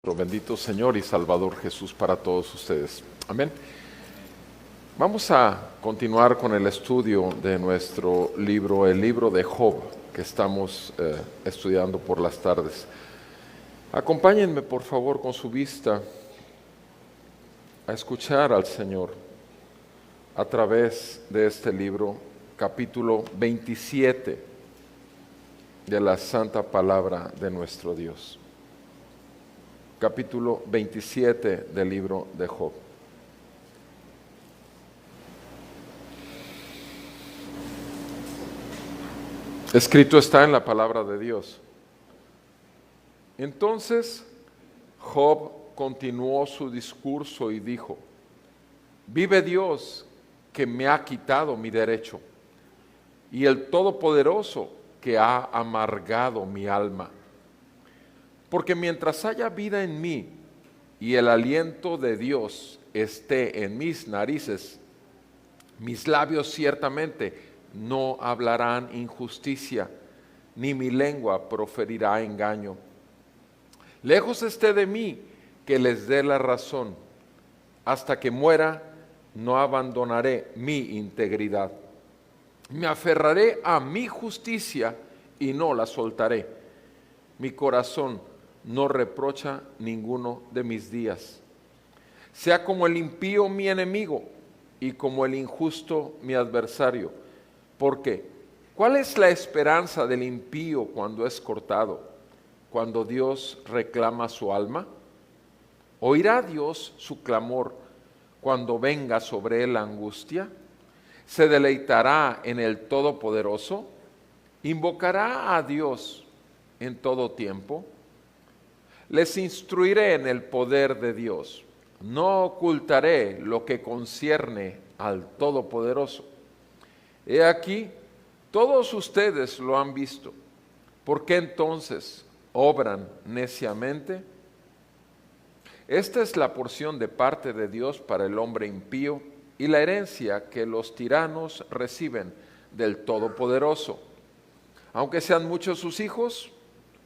nuestro bendito Señor y Salvador Jesús para todos ustedes. Amén. Vamos a continuar con el estudio de nuestro libro, el libro de Job, que estamos estudiando por las tardes. Acompáñenme, por favor, con su vista a escuchar al Señor a través de este libro, capítulo 27 de la santa palabra de nuestro Dios. Capítulo 27 del libro de Job. Escrito está en la palabra de Dios. Entonces Job continuó su discurso y dijo: vive Dios, que me ha quitado mi derecho, y el Todopoderoso, que ha amargado mi alma. Porque mientras haya vida en mí y el aliento de Dios esté en mis narices, mis labios ciertamente no hablarán injusticia, ni mi lengua proferirá engaño. Lejos esté de mí que les dé la razón. Hasta que muera, no abandonaré mi integridad. Me aferraré a mi justicia y no la soltaré. Mi corazón no reprocha ninguno de mis días. Sea como el impío mi enemigo y como el injusto mi adversario. Porque, ¿cuál es la esperanza del impío cuando es cortado, cuando Dios reclama su alma? ¿Oirá Dios su clamor cuando venga sobre él la angustia? ¿Se deleitará en el Todopoderoso? ¿Invocará a Dios en todo tiempo? Les instruiré en el poder de Dios. No ocultaré lo que concierne al Todopoderoso. He aquí, todos ustedes lo han visto. ¿Por qué entonces obran neciamente? Esta es la porción de parte de Dios para el hombre impío y la herencia que los tiranos reciben del Todopoderoso. Aunque sean muchos sus hijos,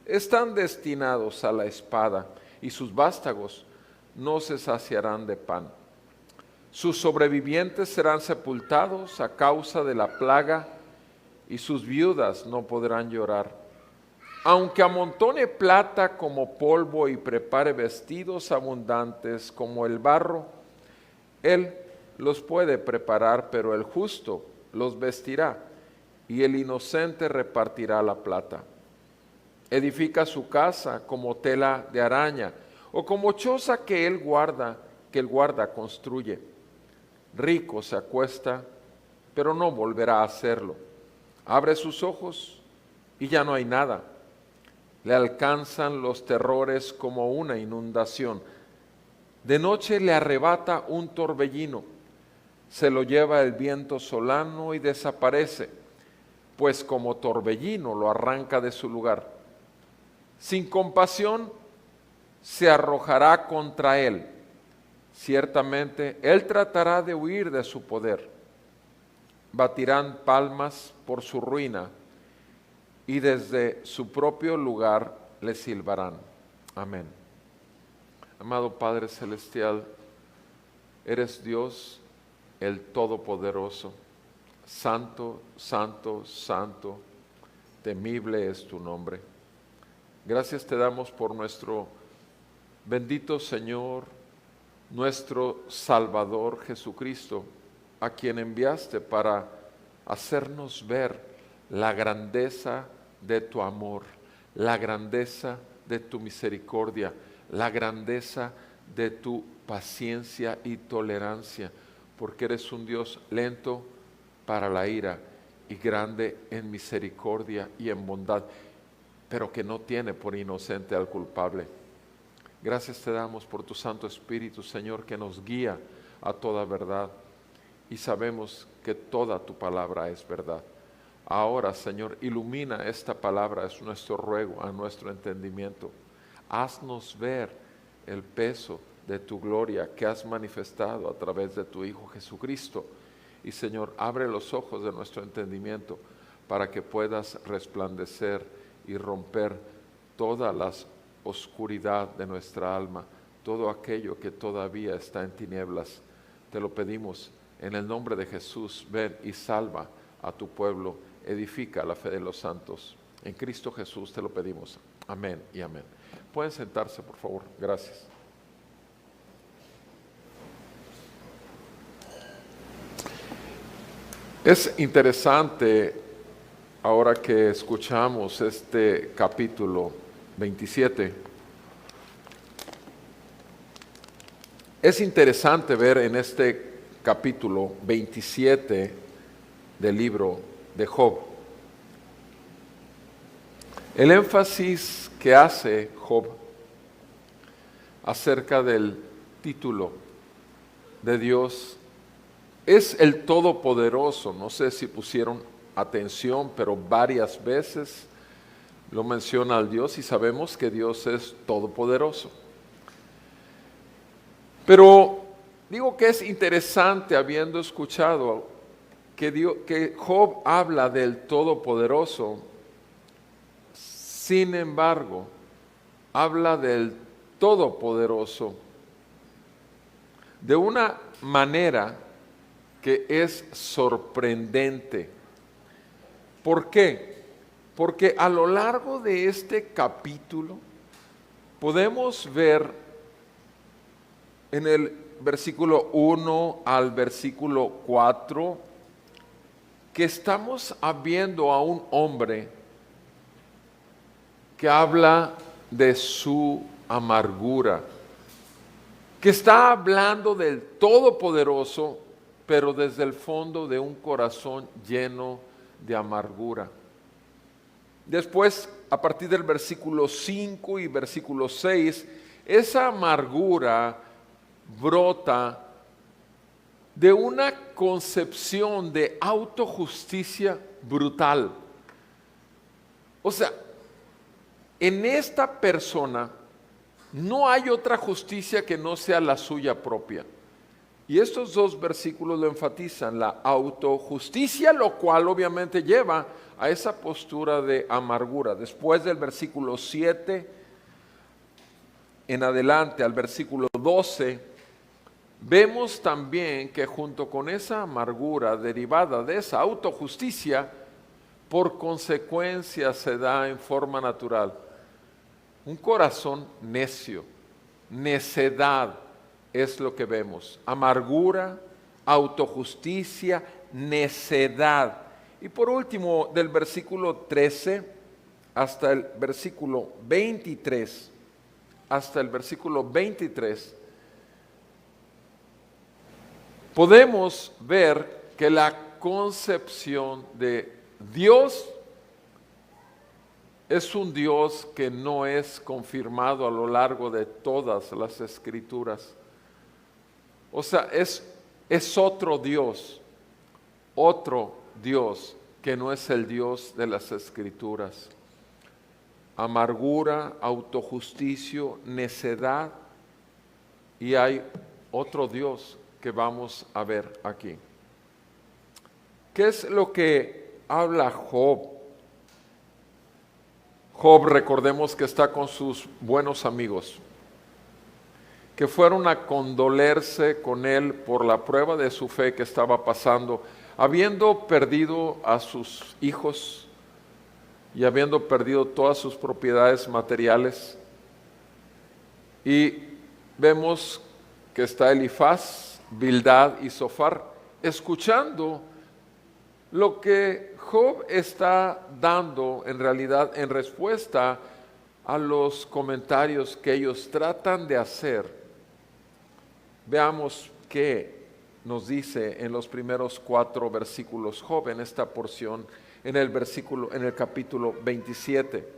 están destinados a la espada, y sus vástagos no se saciarán de pan. Sus sobrevivientes serán sepultados a causa de la plaga, y sus viudas no podrán llorar. Aunque amontone plata como polvo y prepare vestidos abundantes como el barro, él los puede preparar, pero el justo los vestirá, y el inocente repartirá la plata. Edifica su casa como tela de araña, o como choza que el guarda construye. Rico se acuesta, pero no volverá a hacerlo. Abre sus ojos y ya no hay nada. Le alcanzan los terrores como una inundación. De noche le arrebata un torbellino. Se lo lleva el viento solano y desaparece, pues como torbellino lo arranca de su lugar. Sin compasión se arrojará contra él. Ciertamente él tratará de huir de su poder. Batirán palmas por su ruina y desde su propio lugar le silbarán. Amén. Amado Padre Celestial, eres Dios el Todopoderoso. Santo, santo, santo, temible es tu nombre. Gracias te damos por nuestro bendito Señor, nuestro Salvador Jesucristo, a quien enviaste para hacernos ver la grandeza de tu amor, la grandeza de tu misericordia, la grandeza de tu paciencia y tolerancia, porque eres un Dios lento para la ira y grande en misericordia y en bondad, pero que no tiene por inocente al culpable. Gracias te damos por tu Santo Espíritu, Señor, que nos guía a toda verdad, y sabemos que toda tu palabra es verdad. Ahora, Señor, ilumina esta palabra, es nuestro ruego a nuestro entendimiento. Haznos ver el peso de tu gloria que has manifestado a través de tu Hijo Jesucristo. Y, Señor, abre los ojos de nuestro entendimiento para que puedas resplandecer y romper todas las oscuridad de nuestra alma, todo aquello que todavía está en tinieblas. Te lo pedimos en el nombre de Jesús. Ven y salva a tu pueblo, edifica la fe de los santos. En Cristo Jesús te lo pedimos. Amén y amén. Pueden sentarse, por favor. Gracias. Es interesante, ahora que escuchamos este capítulo 27, es interesante ver en este capítulo 27 del libro de Job el énfasis que hace Job acerca del título de Dios. Es el Todopoderoso. No sé si pusieron atención, pero varias veces lo menciona al Dios y sabemos que Dios es todopoderoso. Pero digo que es interesante, habiendo escuchado que Job habla del Todopoderoso, sin embargo, habla del Todopoderoso de una manera que es sorprendente. ¿Por qué? Porque a lo largo de este capítulo podemos ver en el versículo 1 al versículo 4 que estamos viendo a un hombre que habla de su amargura, que está hablando del Todopoderoso, pero desde el fondo de un corazón lleno de amargura. Después, a partir del versículo 5 y versículo 6, esa amargura brota de una concepción de autojusticia brutal. O sea, en esta persona no hay otra justicia que no sea la suya propia. Y estos dos versículos lo enfatizan, la autojusticia, lo cual obviamente lleva a esa postura de amargura. Después del versículo 7 en adelante al versículo 12, vemos también que junto con esa amargura derivada de esa autojusticia, por consecuencia se da en forma natural un corazón necio, necedad. Es lo que vemos, amargura, autojusticia, necedad. Y por último, del versículo 13 hasta el versículo 23, podemos ver que la concepción de Dios es un Dios que no es confirmado a lo largo de todas las Escrituras. O sea, es otro Dios que no es el Dios de las Escrituras. Amargura, autojusticia, necedad, y hay otro Dios que vamos a ver aquí. ¿Qué es lo que habla Job? Job, recordemos que está con sus buenos amigos, que fueron a condolerse con él por la prueba de su fe que estaba pasando, habiendo perdido a sus hijos y habiendo perdido todas sus propiedades materiales. Y vemos que está Elifaz, Bildad y Zofar escuchando lo que Job está dando en realidad en respuesta a los comentarios que ellos tratan de hacer. Veamos qué nos dice en los primeros 4 versículos Job en esta porción, en el capítulo 27.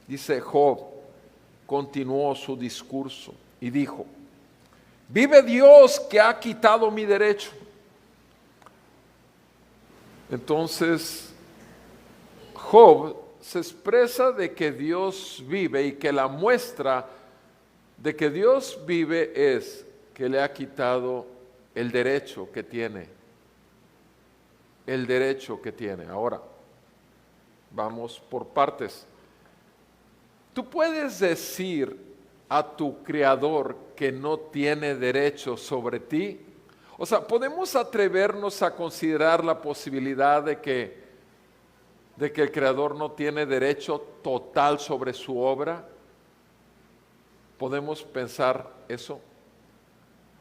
Dice Job, continuó su discurso y dijo: vive Dios que ha quitado mi derecho. Entonces, Job se expresa de que Dios vive y que la muestra de que Dios vive es que le ha quitado el derecho que tiene. El derecho que tiene. Ahora, vamos por partes. Tú puedes decir a tu Creador que no tiene derecho sobre ti. O sea, ¿podemos atrevernos a considerar la posibilidad de que el Creador no tiene derecho total sobre su obra? ¿Podemos pensar eso?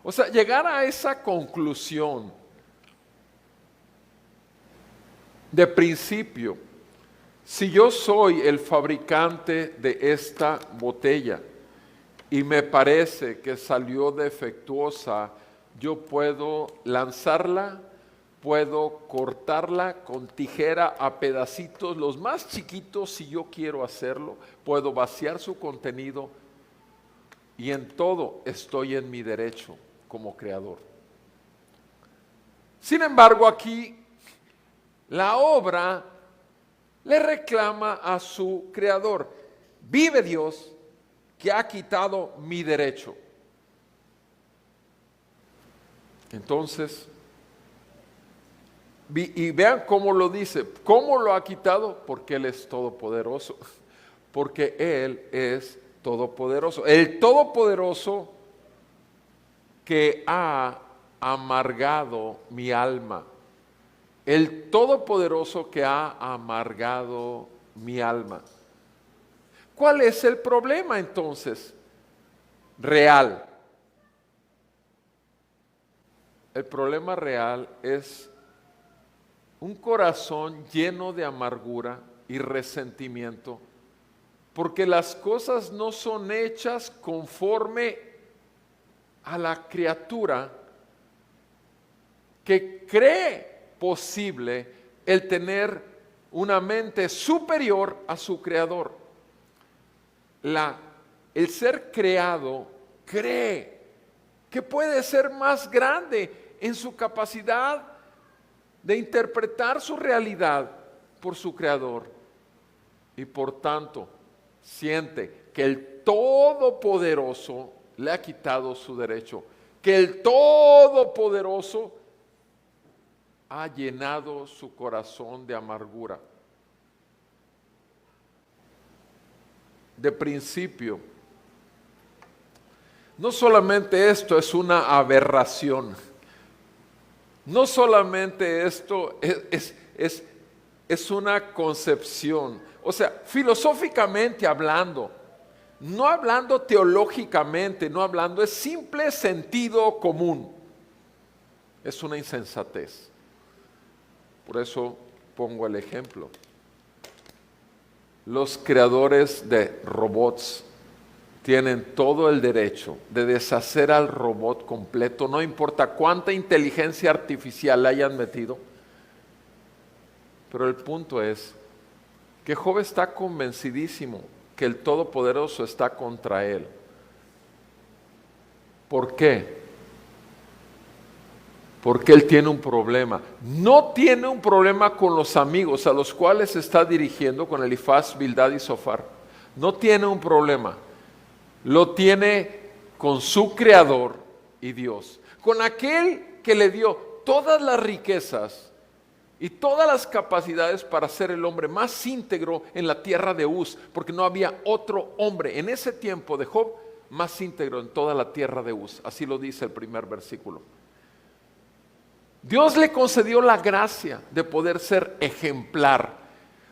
O sea, llegar a esa conclusión de principio, si yo soy el fabricante de esta botella y me parece que salió defectuosa, yo puedo lanzarla, puedo cortarla con tijera a pedacitos, los más chiquitos si yo quiero hacerlo, puedo vaciar su contenido y en todo estoy en mi derecho como creador. Sin embargo, aquí la obra le reclama a su creador: vive Dios que ha quitado mi derecho. Entonces, y vean cómo lo dice, ¿cómo lo ha quitado? Porque Él es todopoderoso, porque Él es todopoderoso. El todopoderoso que ha amargado mi alma. El todopoderoso que ha amargado mi alma. ¿Cuál es el problema entonces real? El problema real es un corazón lleno de amargura y resentimiento, porque las cosas no son hechas conforme a la criatura que cree posible el tener una mente superior a su creador. El ser creado cree que puede ser más grande en su capacidad de interpretar su realidad por su creador, y por tanto siente que el Todopoderoso le ha quitado su derecho, que el Todopoderoso ha llenado su corazón de amargura. De principio, no solamente esto es una aberración, no solamente esto es una concepción, o sea, filosóficamente hablando, no hablando teológicamente, no hablando, es simple sentido común, es una insensatez. Por eso pongo el ejemplo. Los creadores de robots tienen todo el derecho de deshacer al robot completo, no importa cuánta inteligencia artificial le hayan metido. Pero el punto es que Job está convencidísimo que el Todopoderoso está contra él. ¿Por qué? Porque él tiene un problema. No tiene un problema con los amigos a los cuales se está dirigiendo, con Elifaz, Bildad y Zofar. No tiene un problema. Lo tiene con su Creador y Dios. Con aquel que le dio todas las riquezas y todas las capacidades para ser el hombre más íntegro en la tierra de Uz, porque no había otro hombre en ese tiempo de Job más íntegro en toda la tierra de Uz. Así lo dice el primer versículo. Dios le concedió la gracia de poder ser ejemplar.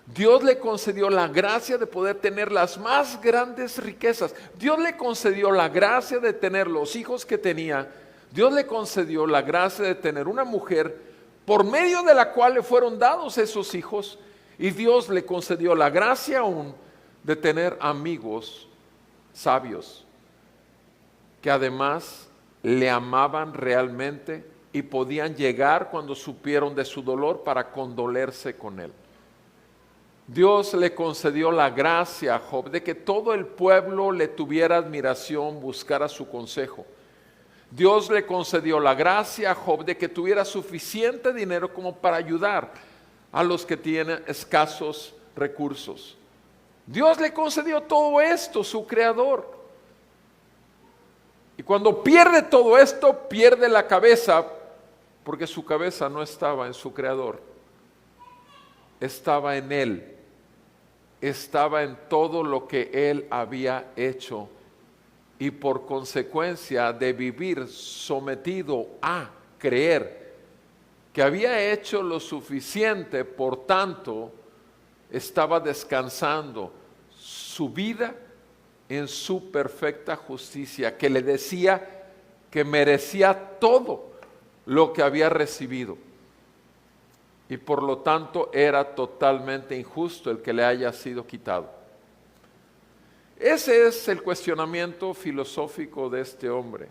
Dios le concedió la gracia de poder tener las más grandes riquezas. Dios le concedió la gracia de tener los hijos que tenía. Dios le concedió la gracia de tener una mujer por medio de la cual le fueron dados esos hijos. Y Dios le concedió la gracia aún de tener amigos sabios que además le amaban realmente y podían llegar cuando supieron de su dolor para condolerse con él. Dios le concedió la gracia a Job de que todo el pueblo le tuviera admiración, buscara su consejo. Dios le concedió la gracia a Job de que tuviera suficiente dinero como para ayudar a los que tienen escasos recursos. Dios le concedió todo esto, su creador. Y cuando pierde todo esto, pierde la cabeza, porque su cabeza no estaba en su creador, estaba en él. estaba en todo lo que él había hecho, y por consecuencia de vivir sometido a creer que había hecho lo suficiente, por tanto, estaba descansando su vida en su perfecta justicia, que le decía que merecía todo lo que había recibido. Y por lo tanto era totalmente injusto el que le haya sido quitado. Ese es el cuestionamiento filosófico de este hombre.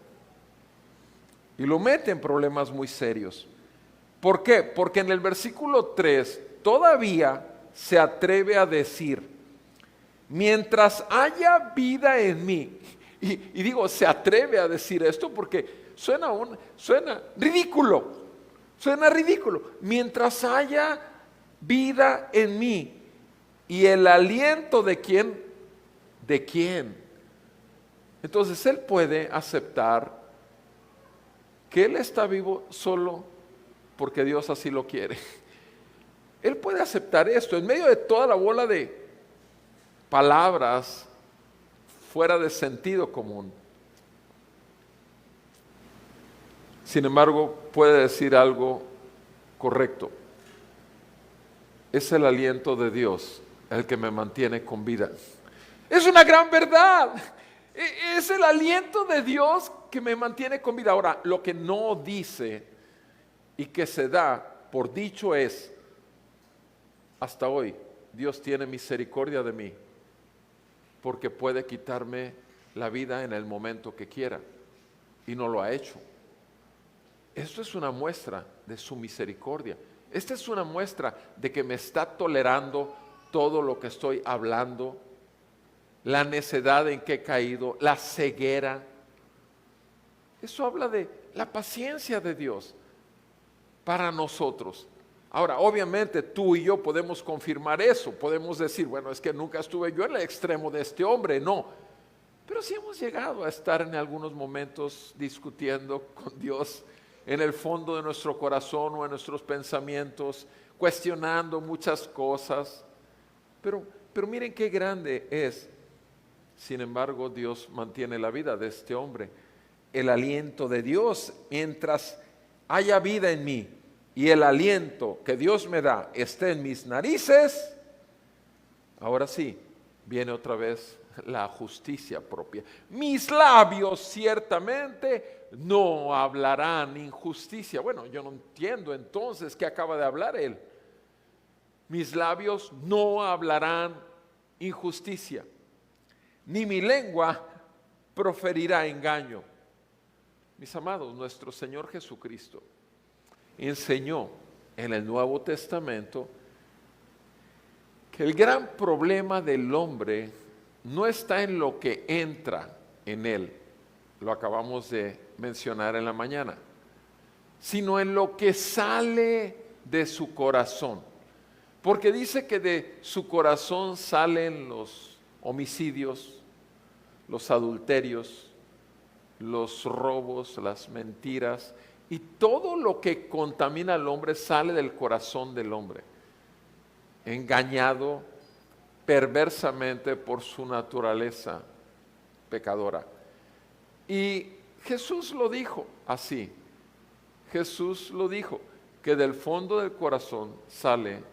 Y lo mete en problemas muy serios. ¿Por qué? Porque en el versículo 3 todavía se atreve a decir: mientras haya vida en mí. Y digo, se atreve a decir esto porque suena ridículo. Suena ridículo. Mientras haya vida en mí. ¿Y el aliento de quién? ¿De quién? Entonces él puede aceptar que él está vivo solo porque Dios así lo quiere. Él puede aceptar esto en medio de toda la bola de palabras fuera de sentido común. Sin embargo, puede decir algo correcto. Es el aliento de Dios el que me mantiene con vida. Es una gran verdad. Es el aliento de Dios que me mantiene con vida. Ahora, lo que no dice y que se da por dicho es: hasta hoy Dios tiene misericordia de mí, porque puede quitarme la vida en el momento que quiera, y no lo ha hecho. Esto es una muestra de su misericordia. Esta es una muestra de que me está tolerando todo lo que estoy hablando, la necedad en que he caído, la ceguera. Eso habla de la paciencia de Dios para nosotros. Ahora, obviamente tú y yo podemos confirmar eso, podemos decir, bueno, es que nunca estuve yo en el extremo de este hombre, no. Pero sí hemos llegado a estar en algunos momentos discutiendo con Dios en el fondo de nuestro corazón o en nuestros pensamientos, cuestionando muchas cosas. Pero miren qué grande es. Sin embargo, Dios mantiene la vida de este hombre. El aliento de Dios, mientras haya vida en mí y el aliento que Dios me da esté en mis narices, ahora sí, viene otra vez la justicia propia. Mis labios ciertamente no hablarán injusticia. Bueno, yo no entiendo entonces qué acaba de hablar él. Mis labios no hablarán injusticia, ni mi lengua proferirá engaño. Mis amados, nuestro Señor Jesucristo enseñó en el Nuevo Testamento que el gran problema del hombre no está en lo que entra en él, lo acabamos de mencionar en la mañana, sino en lo que sale de su corazón. Porque dice que de su corazón salen los homicidios, los adulterios, los robos, las mentiras, y todo lo que contamina al hombre sale del corazón del hombre, engañado perversamente por su naturaleza pecadora. Y Jesús lo dijo así. Jesús lo dijo, que del fondo del corazón sale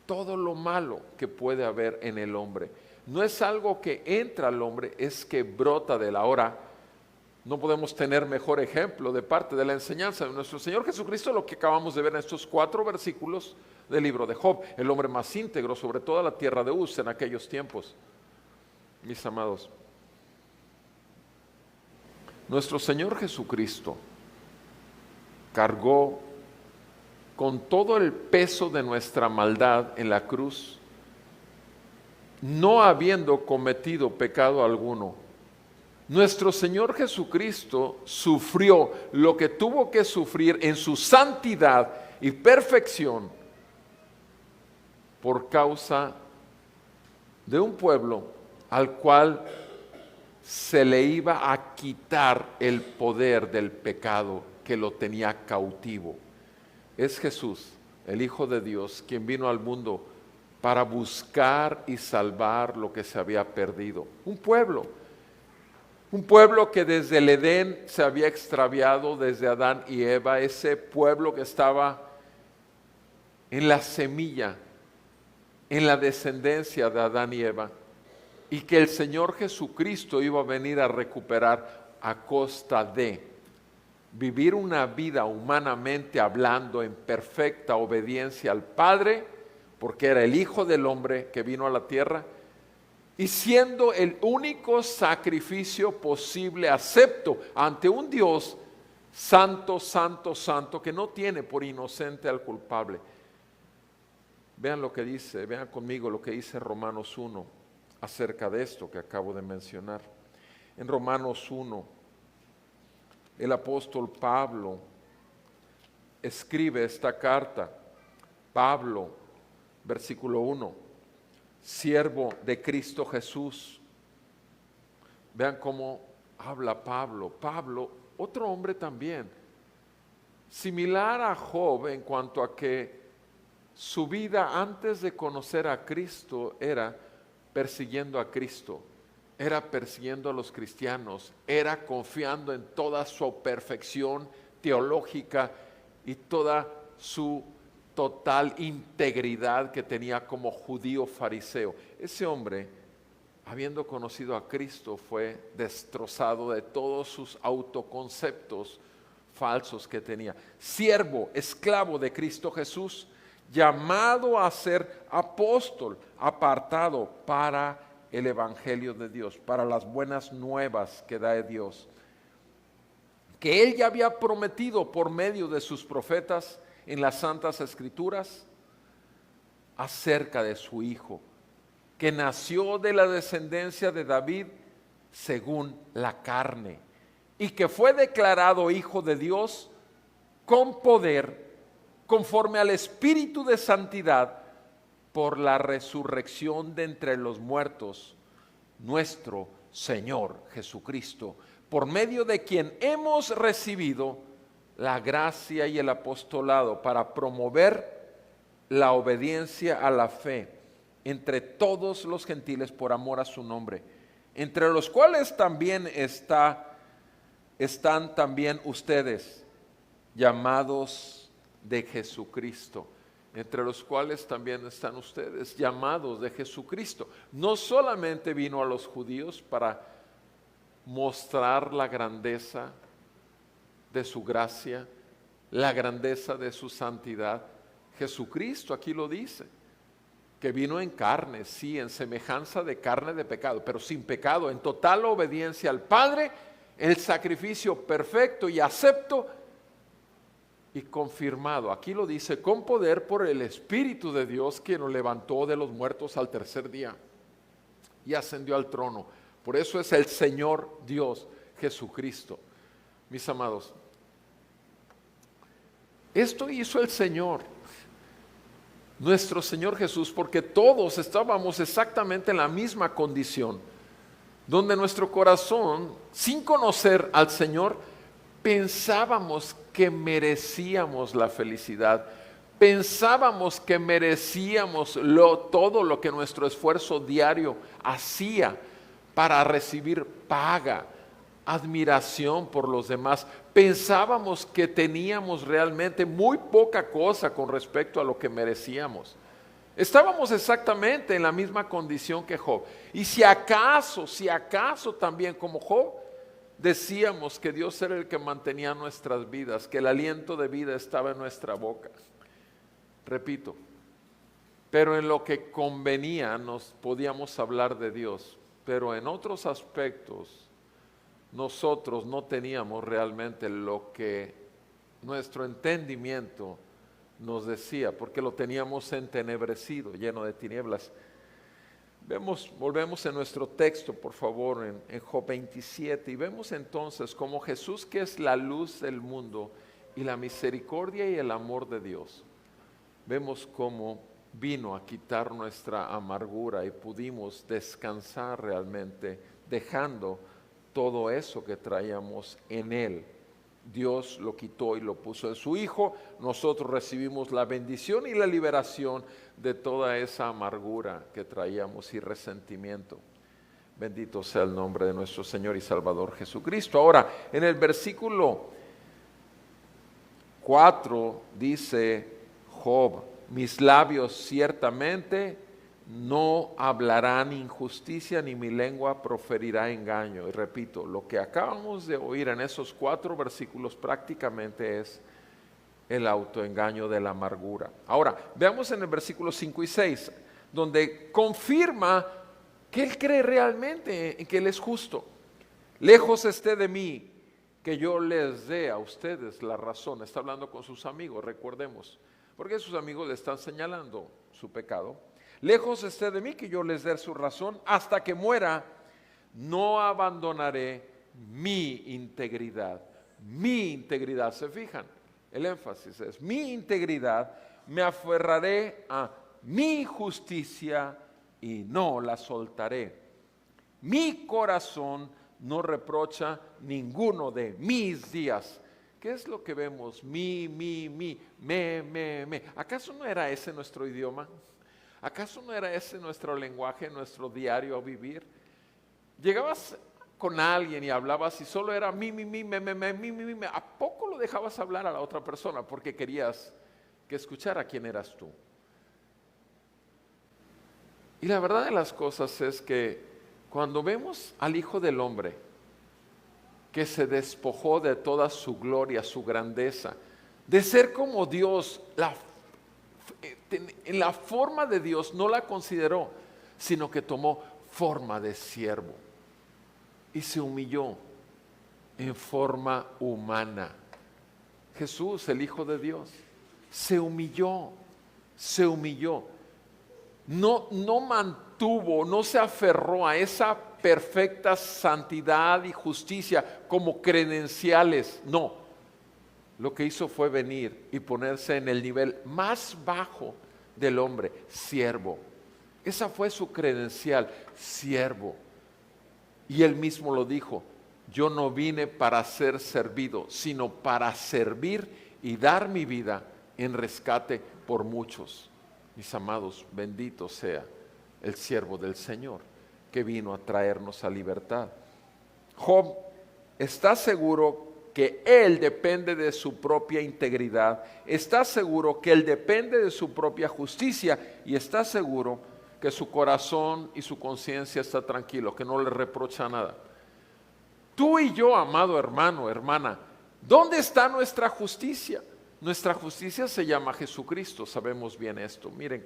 todo lo malo que puede haber en el hombre. No es algo que entra al hombre, es que brota de la hora. No podemos tener mejor ejemplo de parte de la enseñanza de nuestro Señor Jesucristo, lo que acabamos de ver en estos 4 versículos del libro de Job, el hombre más íntegro sobre toda la tierra de Uz en aquellos tiempos. Mis amados, nuestro Señor Jesucristo cargó con todo el peso de nuestra maldad en la cruz, no habiendo cometido pecado alguno. Nuestro Señor Jesucristo sufrió lo que tuvo que sufrir en su santidad y perfección por causa de un pueblo al cual se le iba a quitar el poder del pecado que lo tenía cautivo. Es Jesús, el Hijo de Dios, quien vino al mundo para buscar y salvar lo que se había perdido. Un pueblo que desde el Edén se había extraviado, desde Adán y Eva, ese pueblo que estaba en la semilla, en la descendencia de Adán y Eva, y que el Señor Jesucristo iba a venir a recuperar a costa de vivir una vida humanamente hablando en perfecta obediencia al Padre, porque era el Hijo del Hombre que vino a la tierra, y siendo el único sacrificio posible, acepto ante un Dios santo, santo, santo, que no tiene por inocente al culpable. Vean lo que dice, vean conmigo lo que dice Romanos 1 acerca de esto que acabo de mencionar. En Romanos 1, el apóstol Pablo escribe esta carta. Pablo, versículo 1, siervo de Cristo Jesús. Vean cómo habla Pablo. Pablo, otro hombre también, similar a Job en cuanto a que su vida antes de conocer a Cristo era persiguiendo a Cristo, era persiguiendo a los cristianos, era confiando en toda su perfección teológica y toda su total integridad que tenía como judío fariseo. Ese hombre, habiendo conocido a Cristo, fue destrozado de todos sus autoconceptos falsos que tenía. Siervo, esclavo de Cristo Jesús, llamado a ser apóstol, apartado para el evangelio de Dios, para las buenas nuevas que da de Dios, que Él ya había prometido por medio de sus profetas en las Santas Escrituras acerca de su Hijo, que nació de la descendencia de David según la carne, y que fue declarado Hijo de Dios con poder, conforme al Espíritu de santidad, por la resurrección de entre los muertos, nuestro Señor Jesucristo, por medio de quien hemos recibido la gracia y el apostolado para promover la obediencia a la fe entre todos los gentiles por amor a su nombre, entre los cuales también están también ustedes, llamados de Jesucristo, entre los cuales también están ustedes, llamados de Jesucristo. No solamente vino a los judíos para mostrar la grandeza de su gracia, la grandeza de su santidad. Jesucristo aquí lo dice, que vino en carne, sí, en semejanza de carne de pecado, pero sin pecado, en total obediencia al Padre, el sacrificio perfecto y acepto y confirmado, aquí lo dice, con poder por el Espíritu de Dios, quien lo levantó de los muertos al tercer día y ascendió al trono. Por eso es el Señor Dios Jesucristo. Mis amados, esto hizo el Señor, nuestro Señor Jesús, porque todos estábamos exactamente en la misma condición, donde nuestro corazón, sin conocer al Señor, pensábamos que merecíamos la felicidad, pensábamos que merecíamos todo lo que nuestro esfuerzo diario hacía para recibir paga, admiración por los demás. Pensábamos que teníamos realmente muy poca cosa con respecto a lo que merecíamos. Estábamos exactamente en la misma condición que Job. Y si acaso también como Job, decíamos que Dios era el que mantenía nuestras vidas, que el aliento de vida estaba en nuestra boca. Repito, pero en lo que convenía nos podíamos hablar de Dios, pero en otros aspectos nosotros no teníamos realmente lo que nuestro entendimiento nos decía, porque lo teníamos entenebrecido, lleno de tinieblas. Volvemos en nuestro texto, por favor, en Job 27, y vemos entonces como Jesús, que es la luz del mundo y la misericordia y el amor de Dios, vemos cómo vino a quitar nuestra amargura y pudimos descansar realmente, dejando todo eso que traíamos en Él. Dios lo quitó y lo puso en su Hijo. Nosotros recibimos la bendición y la liberación de toda esa amargura que traíamos y resentimiento. Bendito sea el nombre de nuestro Señor y Salvador Jesucristo. Ahora, en el versículo 4 dice Job: mis labios ciertamente no hablarán injusticia, ni mi lengua proferirá engaño. Y repito, lo que acabamos de oír en esos 4 versículos prácticamente es el autoengaño de la amargura. Ahora, veamos en el versículo 5 y 6, donde confirma que él cree realmente en que él es justo. Lejos esté de mí que yo les dé a ustedes la razón. Está hablando con sus amigos, recordemos, porque sus amigos le están señalando su pecado. Lejos esté de mí que yo les dé su razón. Hasta que muera, no abandonaré mi integridad. Mi integridad, ¿se fijan? El énfasis es mi integridad. Me aferraré a mi justicia y no la soltaré. Mi corazón no reprocha ninguno de mis días. ¿Qué es lo que vemos? Me. ¿Acaso no era ese nuestro idioma? ¿Acaso no era ese nuestro lenguaje, nuestro diario vivir? Llegabas con alguien y hablabas y solo era me. ¿A poco lo dejabas hablar a la otra persona porque querías que escuchara quién eras tú? Y la verdad de las cosas es que cuando vemos al Hijo del Hombre que se despojó de toda su gloria, su grandeza, de ser como Dios, en la forma de Dios no la consideró, sino que tomó forma de siervo y se humilló en forma humana. Jesús, el Hijo de Dios, se humilló. No mantuvo, no se aferró a esa perfecta santidad y justicia como credenciales, no. Lo que hizo fue venir y ponerse en el nivel más bajo del hombre, siervo. Esa fue su credencial, siervo. Y él mismo lo dijo: yo no vine para ser servido, sino para servir y dar mi vida en rescate por muchos. Mis amados, bendito sea el siervo del Señor que vino a traernos a libertad. Job está seguro que él depende de su propia integridad, está seguro que él depende de su propia justicia y está seguro que su corazón y su conciencia está tranquilo, que no le reprocha nada. Tú y yo, amado hermano, hermana, ¿dónde está nuestra justicia? Nuestra justicia se llama Jesucristo, sabemos bien esto. Miren,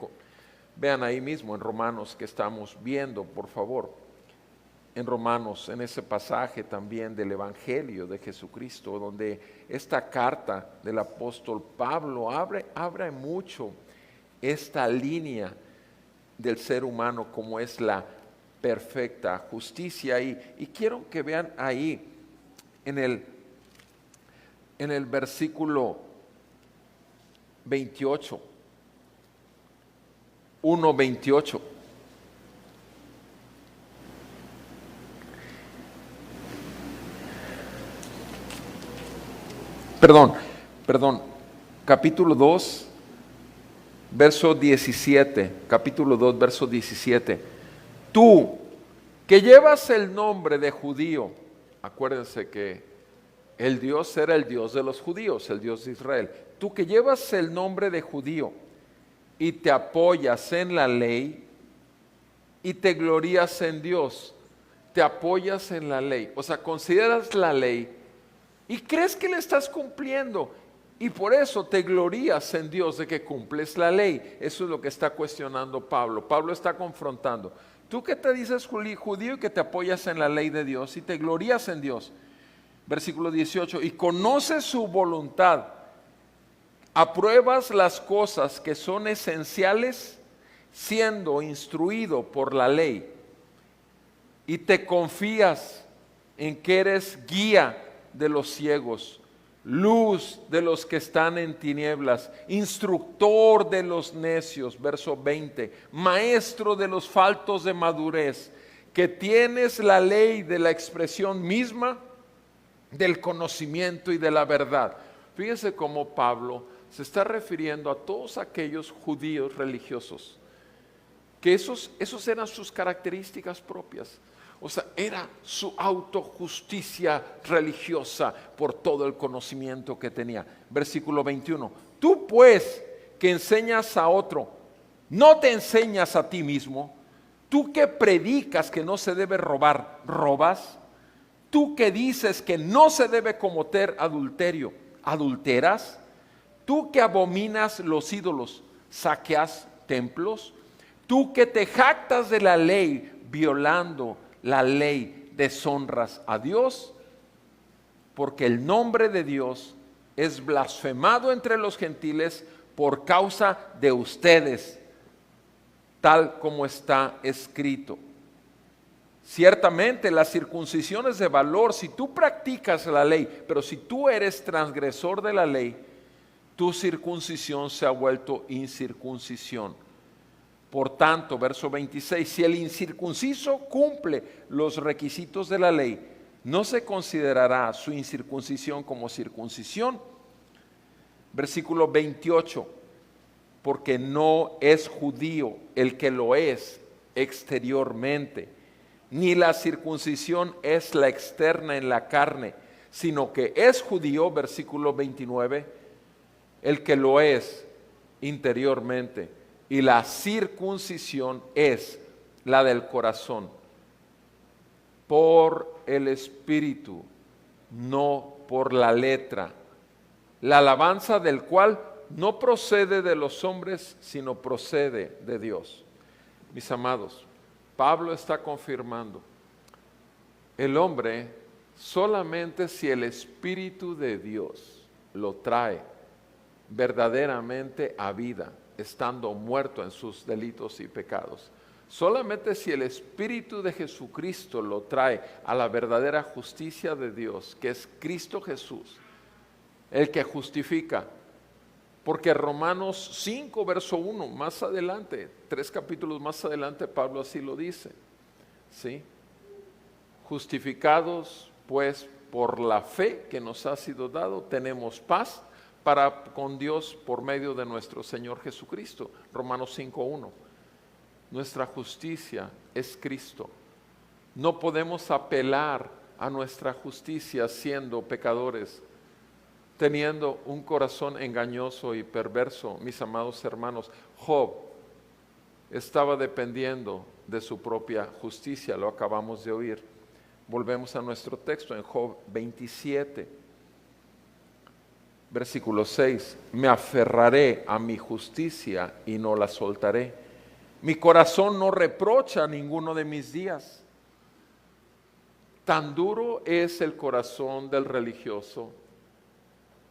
vean ahí mismo en Romanos que estamos viendo, por favor. En Romanos, en ese pasaje también del Evangelio de Jesucristo, donde esta carta del apóstol Pablo abre mucho esta línea del ser humano como es la perfecta justicia. Y quiero que vean ahí en el versículo 28, 1:28. Perdón, capítulo 2, verso 17, capítulo 2, verso 17. Tú, que llevas el nombre de judío, acuérdense que el Dios era el Dios de los judíos, el Dios de Israel. Tú que llevas el nombre de judío y te apoyas en la ley y te glorías en Dios, te apoyas en la ley, o sea, consideras la ley y crees que le estás cumpliendo y por eso te glorías en Dios de que cumples la ley. Eso es lo que está cuestionando Pablo. Pablo está confrontando. Tú que te dices judío y que te apoyas en la ley de Dios y te glorías en Dios. Versículo 18, y conoces su voluntad, apruebas las cosas que son esenciales siendo instruido por la ley y te confías en que eres guía de los ciegos, luz de los que están en tinieblas, instructor de los necios, verso 20, maestro de los faltos de madurez, que tienes la ley de la expresión misma del conocimiento y de la verdad. Fíjense cómo Pablo se está refiriendo a todos aquellos judíos religiosos, que esos eran sus características propias. O sea, era su autojusticia religiosa por todo el conocimiento que tenía. Versículo 21. Tú pues que enseñas a otro, ¿no te enseñas a ti mismo? Tú que predicas que no se debe robar, ¿robas? Tú que dices que no se debe cometer adulterio, ¿adulteras? Tú que abominas los ídolos, ¿saqueas templos? Tú que te jactas de la ley, violando la ley, deshonras a Dios, porque el nombre de Dios es blasfemado entre los gentiles por causa de ustedes, tal como está escrito. Ciertamente la circuncisión es de valor si tú practicas la ley, pero si tú eres transgresor de la ley, tu circuncisión se ha vuelto incircuncisión. Por tanto, verso 26, si el incircunciso cumple los requisitos de la ley, no se considerará su incircuncisión como circuncisión. Versículo 28, porque no es judío el que lo es exteriormente, ni la circuncisión es la externa en la carne, sino que es judío, versículo 29, el que lo es interiormente, y la circuncisión es la del corazón, por el Espíritu, no por la letra, la alabanza del cual no procede de los hombres, sino procede de Dios. Mis amados, Pablo está confirmando, el hombre solamente si el Espíritu de Dios lo trae verdaderamente a vida, estando muerto en sus delitos y pecados. Solamente si el Espíritu de Jesucristo lo trae a la verdadera justicia de Dios, que es Cristo Jesús, el que justifica. Porque Romanos 5, verso 1, más adelante, 3 capítulos más adelante, Pablo así lo dice, ¿sí? Justificados pues por la fe que nos ha sido dado, tenemos paz para con Dios por medio de nuestro Señor Jesucristo. Romanos 5:1. Nuestra justicia es Cristo. No podemos apelar a nuestra justicia siendo pecadores, teniendo un corazón engañoso y perverso. Mis amados hermanos, Job estaba dependiendo de su propia justicia, lo acabamos de oír. Volvemos a nuestro texto en Job 27. Versículo 6, me aferraré a mi justicia y no la soltaré. Mi corazón no reprocha ninguno de mis días. Tan duro es el corazón del religioso,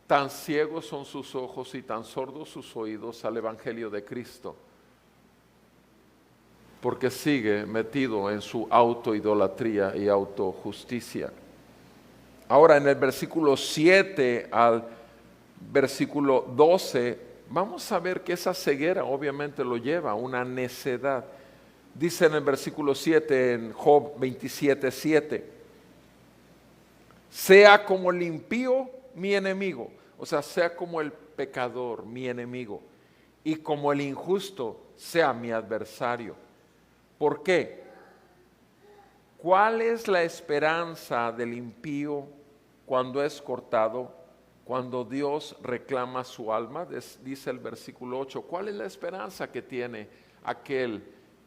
tan ciegos son sus ojos y tan sordos sus oídos al Evangelio de Cristo, porque sigue metido en su autoidolatría y autojusticia. Ahora en el versículo 7 al versículo 12, vamos a ver que esa ceguera obviamente lo lleva a una necedad. Dice en el versículo 7 en Job 27:7, sea como el impío mi enemigo, o sea, sea como el pecador mi enemigo, y como el injusto sea mi adversario. ¿Por qué? ¿Cuál es la esperanza del impío cuando es cortado? Cuando Dios reclama su alma, dice el versículo 8, ¿cuál es la esperanza que tiene aquel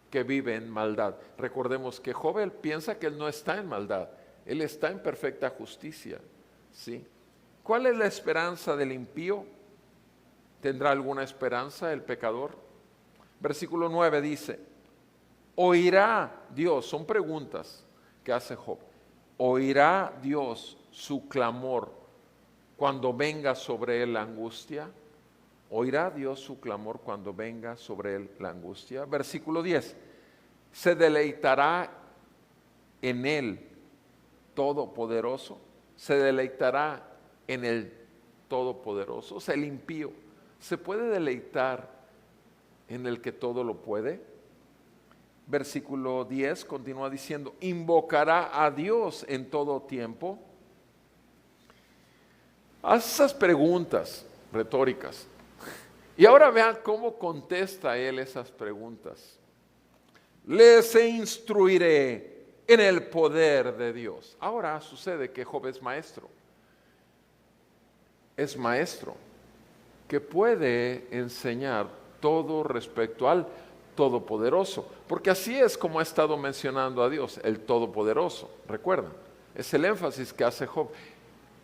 que vive en maldad? Recordemos que Job piensa que él no está en maldad, él está en perfecta justicia, ¿sí? ¿Cuál es la esperanza del impío? ¿Tendrá alguna esperanza el pecador? Versículo 9 dice, ¿oirá Dios? Son preguntas que hace Job. ¿Oirá Dios su clamor cuando venga sobre él la angustia? ¿Oirá Dios su clamor cuando venga sobre él la angustia? Versículo 10. ¿Se deleitará en él Todopoderoso? ¿Se deleitará en el Todopoderoso? O sea, el impío, ¿se puede deleitar en el que todo lo puede? Versículo 10 continúa diciendo, ¿invocará a Dios en todo tiempo? Haz esas preguntas retóricas. Y ahora vean cómo contesta él esas preguntas. Les instruiré en el poder de Dios. Ahora sucede que Job es maestro. Es maestro que puede enseñar todo respecto al Todopoderoso. Porque así es como ha estado mencionando a Dios, el Todopoderoso. Recuerdan, es el énfasis que hace Job.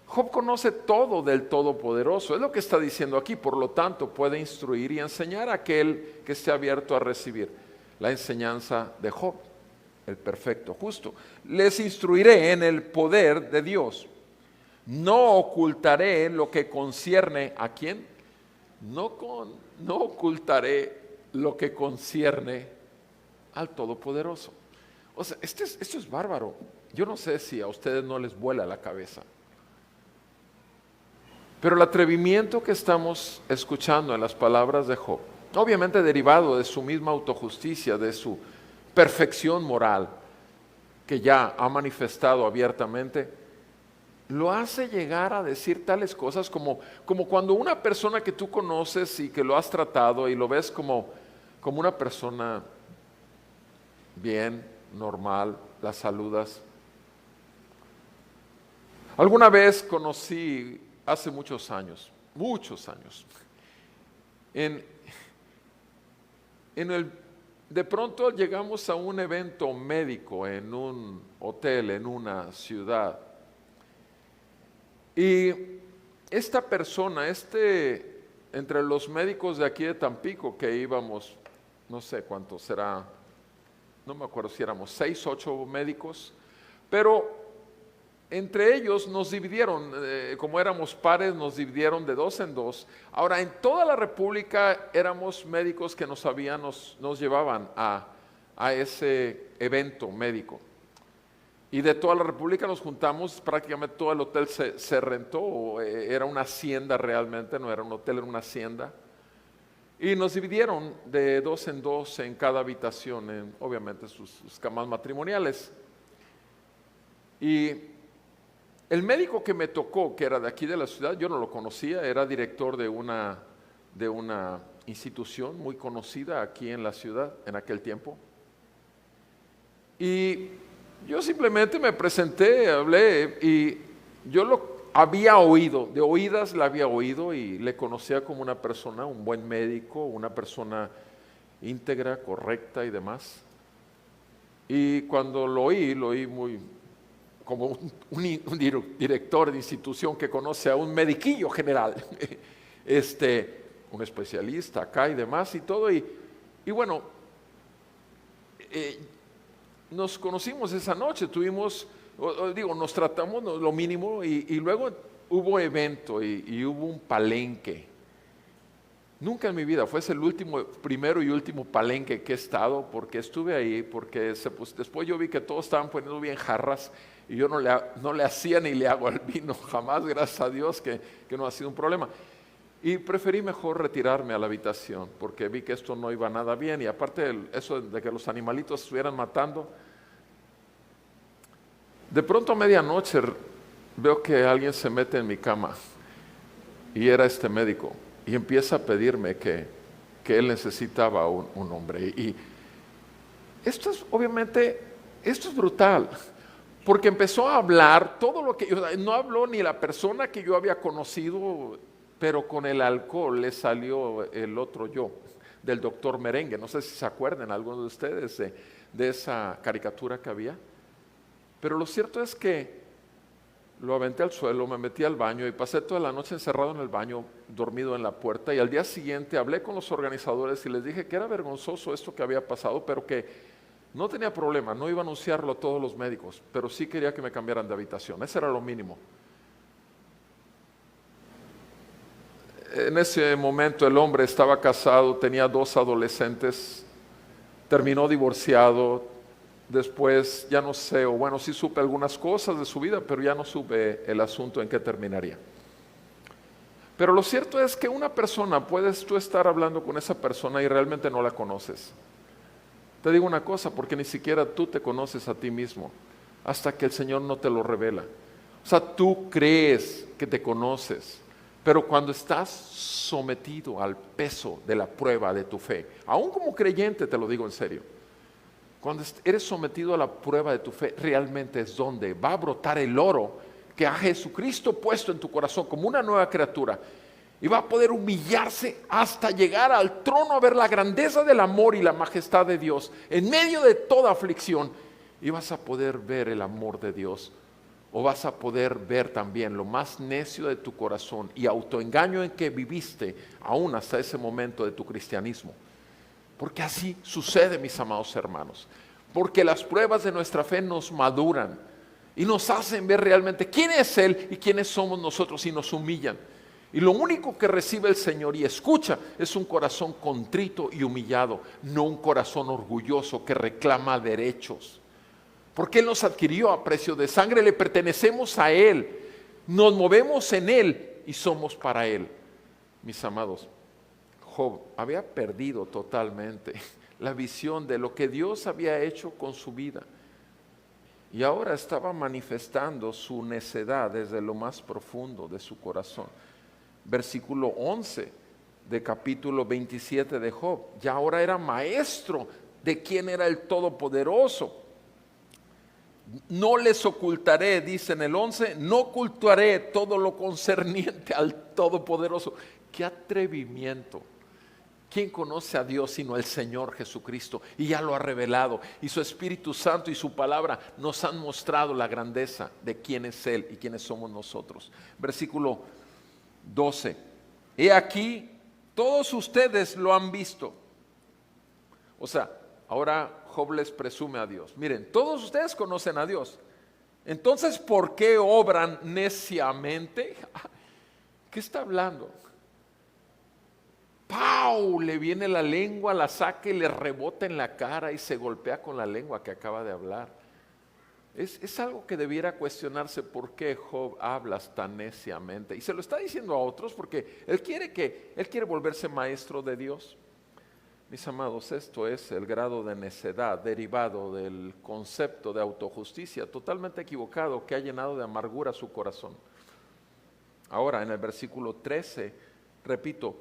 Job conoce todo del Todopoderoso, es lo que está diciendo aquí, por lo tanto puede instruir y enseñar a aquel que esté abierto a recibir la enseñanza de Job, el perfecto justo. Les instruiré en el poder de Dios, no ocultaré lo que concierne ¿a quién? No ocultaré lo que concierne al Todopoderoso. O sea, esto es bárbaro. Yo no sé si a ustedes no les vuela la cabeza. Pero el atrevimiento que estamos escuchando en las palabras de Job, obviamente derivado de su misma autojusticia, de su perfección moral, que ya ha manifestado abiertamente, lo hace llegar a decir tales cosas como cuando una persona que tú conoces y que lo has tratado y lo ves como una persona bien, normal, la saludas. Alguna vez conocí, hace muchos años, de pronto llegamos a un evento médico en un hotel, en una ciudad, y esta persona, entre los médicos de aquí de Tampico que íbamos, no sé cuántos será, no me acuerdo si éramos 6, 8 médicos, pero entre ellos nos dividieron, como éramos pares, nos dividieron de 2 en 2. Ahora, en toda la República éramos médicos que nos llevaban a ese evento médico. Y de toda la República nos juntamos, prácticamente todo el hotel se rentó, era una hacienda realmente, no era un hotel, era una hacienda. Y nos dividieron de 2 en 2 en cada habitación, obviamente sus camas matrimoniales. Y el médico que me tocó, que era de aquí de la ciudad, yo no lo conocía, era director de una institución muy conocida aquí en la ciudad en aquel tiempo. Y yo simplemente me presenté, hablé, y yo lo había oído, de oídas la había oído y le conocía como una persona, un buen médico, una persona íntegra, correcta y demás. Y cuando lo oí muy como un director de institución que conoce a un mediquillo general, un especialista acá y demás y todo, y bueno, nos conocimos esa noche, nos tratamos lo mínimo y luego hubo evento y hubo un palenque. Nunca en mi vida, fue ese el primero y último palenque que he estado, porque estuve ahí, porque después yo vi que todos estaban poniendo bien jarras y yo no le hacía ni le hago al vino, jamás, gracias a Dios que no ha sido un problema. Y preferí mejor retirarme a la habitación, porque vi que esto no iba nada bien, y aparte eso de que los animalitos estuvieran matando. De pronto a medianoche veo que alguien se mete en mi cama, y era este médico, y empieza a pedirme que él necesitaba un hombre. Y esto es brutal, porque empezó a hablar todo lo que no habló ni la persona que yo había conocido, pero con el alcohol le salió el otro yo, del doctor Merengue. No sé si se acuerdan algunos de ustedes de esa caricatura que había, pero lo cierto es que lo aventé al suelo, me metí al baño y pasé toda la noche encerrado en el baño, dormido en la puerta, y al día siguiente hablé con los organizadores y les dije que era vergonzoso esto que había pasado, pero que no tenía problema, no iba a anunciarlo a todos los médicos, pero sí quería que me cambiaran de habitación, ese era lo mínimo. En ese momento el hombre estaba casado, tenía 2 adolescentes, terminó divorciado. Después ya no sé, o bueno, sí supe algunas cosas de su vida, pero ya no supe el asunto en qué terminaría. Pero lo cierto es que una persona, puedes tú estar hablando con esa persona y realmente no la conoces. Te digo una cosa, porque ni siquiera tú te conoces a ti mismo, hasta que el Señor no te lo revela. O sea, tú crees que te conoces, pero cuando estás sometido al peso de la prueba de tu fe, aún como creyente te lo digo en serio, cuando eres sometido a la prueba de tu fe, realmente es donde va a brotar el oro que a Jesucristo puesto en tu corazón como una nueva criatura, y va a poder humillarse hasta llegar al trono a ver la grandeza del amor y la majestad de Dios en medio de toda aflicción, y vas a poder ver el amor de Dios. O vas a poder ver también lo más necio de tu corazón y autoengaño en que viviste aún hasta ese momento de tu cristianismo. Porque así sucede, mis amados hermanos. Porque las pruebas de nuestra fe nos maduran y nos hacen ver realmente quién es Él y quiénes somos nosotros, y nos humillan. Y lo único que recibe el Señor y escucha es un corazón contrito y humillado, no un corazón orgulloso que reclama derechos. Porque Él nos adquirió a precio de sangre, le pertenecemos a Él, nos movemos en Él y somos para Él. Mis amados, Job había perdido totalmente la visión de lo que Dios había hecho con su vida. Y ahora estaba manifestando su necedad desde lo más profundo de su corazón. Versículo 11 de capítulo 27 de Job. Ya ahora era maestro de quién era el Todopoderoso. No les ocultaré, dice en el 11, no ocultaré todo lo concerniente al Todopoderoso. ¡Qué atrevimiento! ¿Quién conoce a Dios sino el Señor Jesucristo? Y ya lo ha revelado. Y su Espíritu Santo y su palabra nos han mostrado la grandeza de quién es Él y quiénes somos nosotros. Versículo 12. He aquí, todos ustedes lo han visto. O sea, ahora Job les presume a Dios. Miren, todos ustedes conocen a Dios. Entonces, ¿por qué obran neciamente? ¿Qué está hablando? ¡Pau! Le viene la lengua, la saca y le rebota en la cara y se golpea con la lengua que acaba de hablar. Es algo que debiera cuestionarse, por qué Job hablas tan neciamente. Y se lo está diciendo a otros porque él quiere volverse maestro de Dios. Mis amados, esto es el grado de necedad derivado del concepto de autojusticia totalmente equivocado que ha llenado de amargura su corazón. Ahora, en el versículo 13, repito,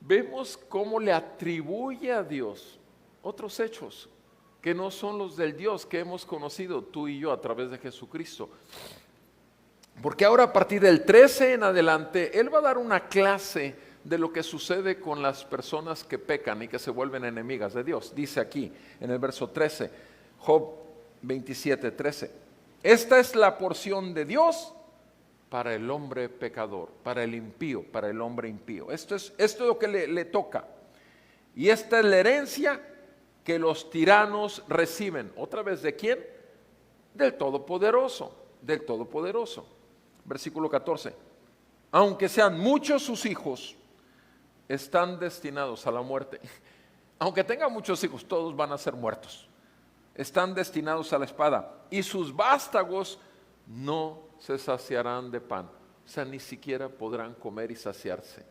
vemos cómo le atribuye a Dios otros hechos que no son los del Dios que hemos conocido tú y yo a través de Jesucristo. Porque ahora a partir del 13 en adelante, Él va a dar una clase de lo que sucede con las personas que pecan y que se vuelven enemigas de Dios. Dice aquí en el verso 13, Job 27, 13, esta es la porción de Dios para el hombre pecador, para el impío, para el hombre impío. Esto es lo que le toca. Y esta es la herencia que los tiranos reciben. ¿Otra vez de quién? Del Todopoderoso, del Todopoderoso. Versículo 14. Aunque sean muchos sus hijos, están destinados a la muerte. Aunque tengan muchos hijos, todos van a ser muertos. Están destinados a la espada. Y sus vástagos no se saciarán de pan. O sea, ni siquiera podrán comer y saciarse.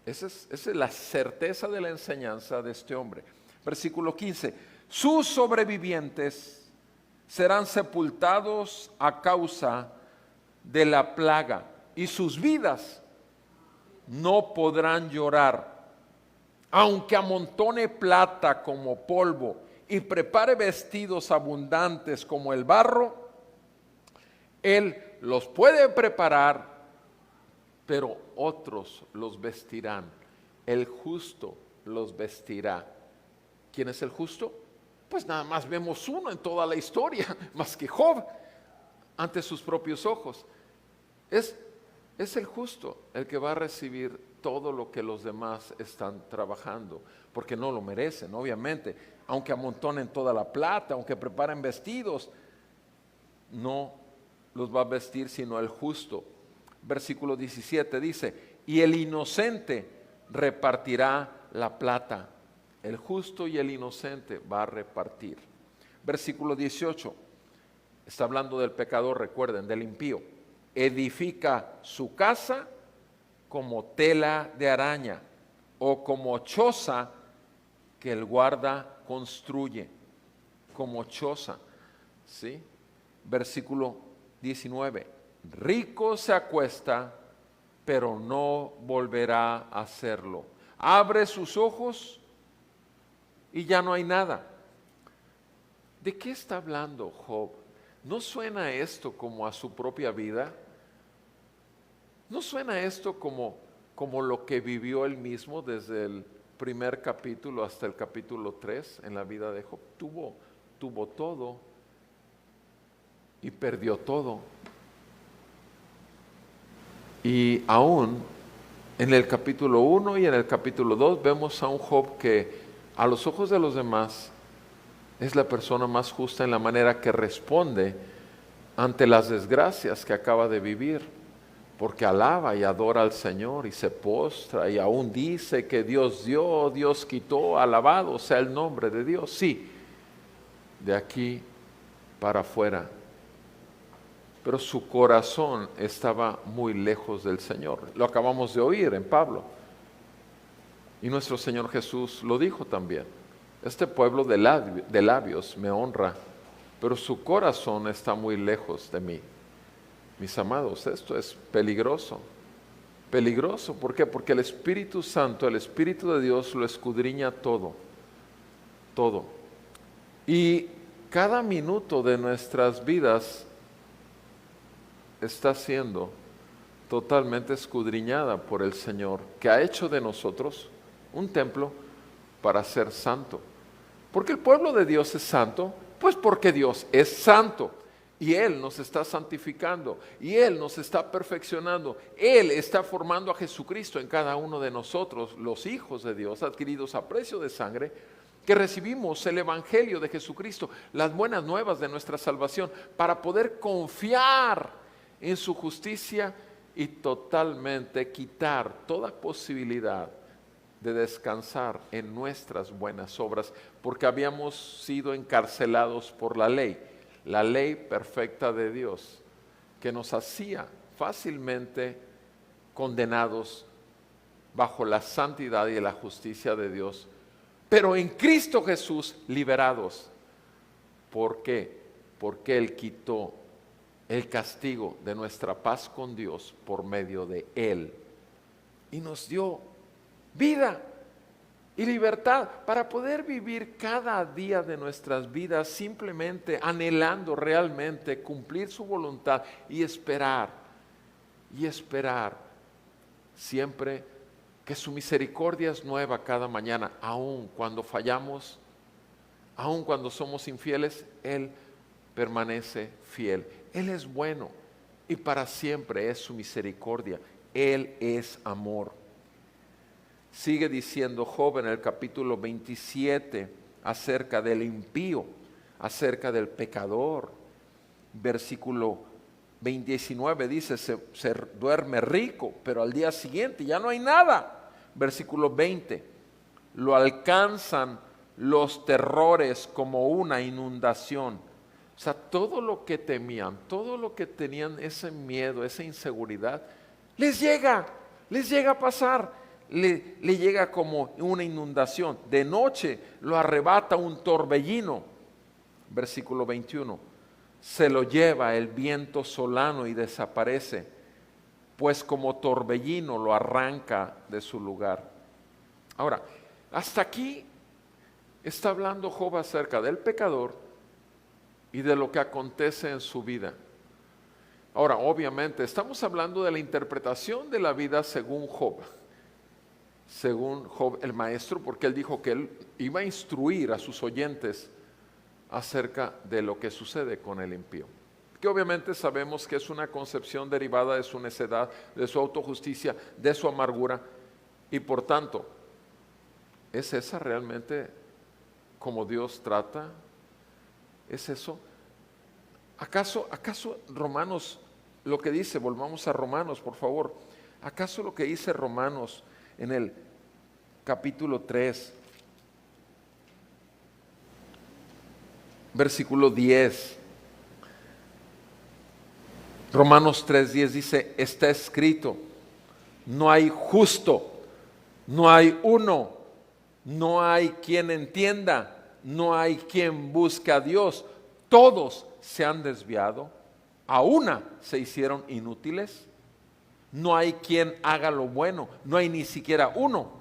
Esa es la certeza de la enseñanza de este hombre. Versículo 15. Sus sobrevivientes serán sepultados a causa de la plaga, y sus vidas no podrán llorar. Aunque amontone plata como polvo y prepare vestidos abundantes como el barro, Él los puede preparar, pero otros los vestirán. El justo los vestirá. ¿Quién es el justo? Pues nada más vemos uno en toda la historia, más que Job, ante sus propios ojos. Es el justo el que va a recibir todo lo que los demás están trabajando, porque no lo merecen, obviamente. Aunque amontonen toda la plata, aunque preparen vestidos, no los va a vestir sino el justo. Versículo 17 dice, y el inocente repartirá la plata. El justo y el inocente va a repartir. Versículo 18, está hablando del pecador, recuerden, del impío. Edifica su casa como tela de araña o como choza que el guarda construye. Como choza, ¿sí? Versículo 19. Rico se acuesta, pero no volverá a hacerlo. Abre sus ojos y ya no hay nada. ¿De qué está hablando Job? ¿No suena esto como a su propia vida? ¿No suena esto como lo que vivió él mismo desde el primer capítulo hasta el capítulo 3 en la vida de Job? Tuvo todo y perdió todo. Y aún en el capítulo 1 y en el capítulo 2 vemos a un Job que a los ojos de los demás es la persona más justa en la manera que responde ante las desgracias que acaba de vivir, porque alaba y adora al Señor y se postra y aún dice que Dios dio, Dios quitó, alabado sea el nombre de Dios. Sí, de aquí para afuera. Pero su corazón estaba muy lejos del Señor. Lo acabamos de oír en Pablo. Y nuestro Señor Jesús lo dijo también. Este pueblo de labios me honra, pero su corazón está muy lejos de mí. Mis amados, esto es peligroso. Peligroso, ¿por qué? Porque el Espíritu Santo, el Espíritu de Dios lo escudriña todo. Todo. Y cada minuto de nuestras vidas está siendo totalmente escudriñada por el Señor, que ha hecho de nosotros un templo para ser santo. ¿Por qué el pueblo de Dios es santo? Pues porque Dios es santo y Él nos está santificando y Él nos está perfeccionando. Él está formando a Jesucristo en cada uno de nosotros, los hijos de Dios, adquiridos a precio de sangre, que recibimos el Evangelio de Jesucristo, las buenas nuevas de nuestra salvación, para poder confiar en su justicia y totalmente quitar toda posibilidad de descansar en nuestras buenas obras, porque habíamos sido encarcelados por la ley perfecta de Dios, que nos hacía fácilmente condenados bajo la santidad y la justicia de Dios, pero en Cristo Jesús liberados. ¿Por qué? Porque Él quitó el castigo de nuestra paz con Dios por medio de Él y nos dio vida y libertad para poder vivir cada día de nuestras vidas simplemente anhelando realmente cumplir su voluntad y esperar siempre que su misericordia es nueva cada mañana, aun cuando fallamos, aun cuando somos infieles, Él permanece fiel. Él es bueno y para siempre es su misericordia. Él es amor. Sigue diciendo Job en el capítulo 27 acerca del impío, acerca del pecador. Versículo 19 dice, se duerme rico, pero al día siguiente ya no hay nada. Versículo 20, lo alcanzan los terrores como una inundación. O sea, todo lo que temían, todo lo que tenían ese miedo, esa inseguridad, les llega a pasar, le llega como una inundación. De noche lo arrebata un torbellino. Versículo 21, se lo lleva el viento solano y desaparece, pues como torbellino lo arranca de su lugar. Ahora, hasta aquí está hablando Job acerca del pecador y de lo que acontece en su vida. Ahora, obviamente, estamos hablando de la interpretación de la vida según Job el maestro, porque él dijo que él iba a instruir a sus oyentes acerca de lo que sucede con el impío, que obviamente sabemos que es una concepción derivada de su necedad, de su autojusticia, de su amargura, y por tanto, ¿es esa realmente como Dios trata? ¿Es eso? ¿Acaso Romanos, lo que dice, volvamos a Romanos, por favor, ¿acaso lo que dice Romanos en el capítulo 3, versículo 10, Romanos 3:10 dice, está escrito, no hay justo, no hay uno, no hay quien entienda, no hay quien busque a Dios, todos se han desviado, a una se hicieron inútiles. No hay quien haga lo bueno, no hay ni siquiera uno.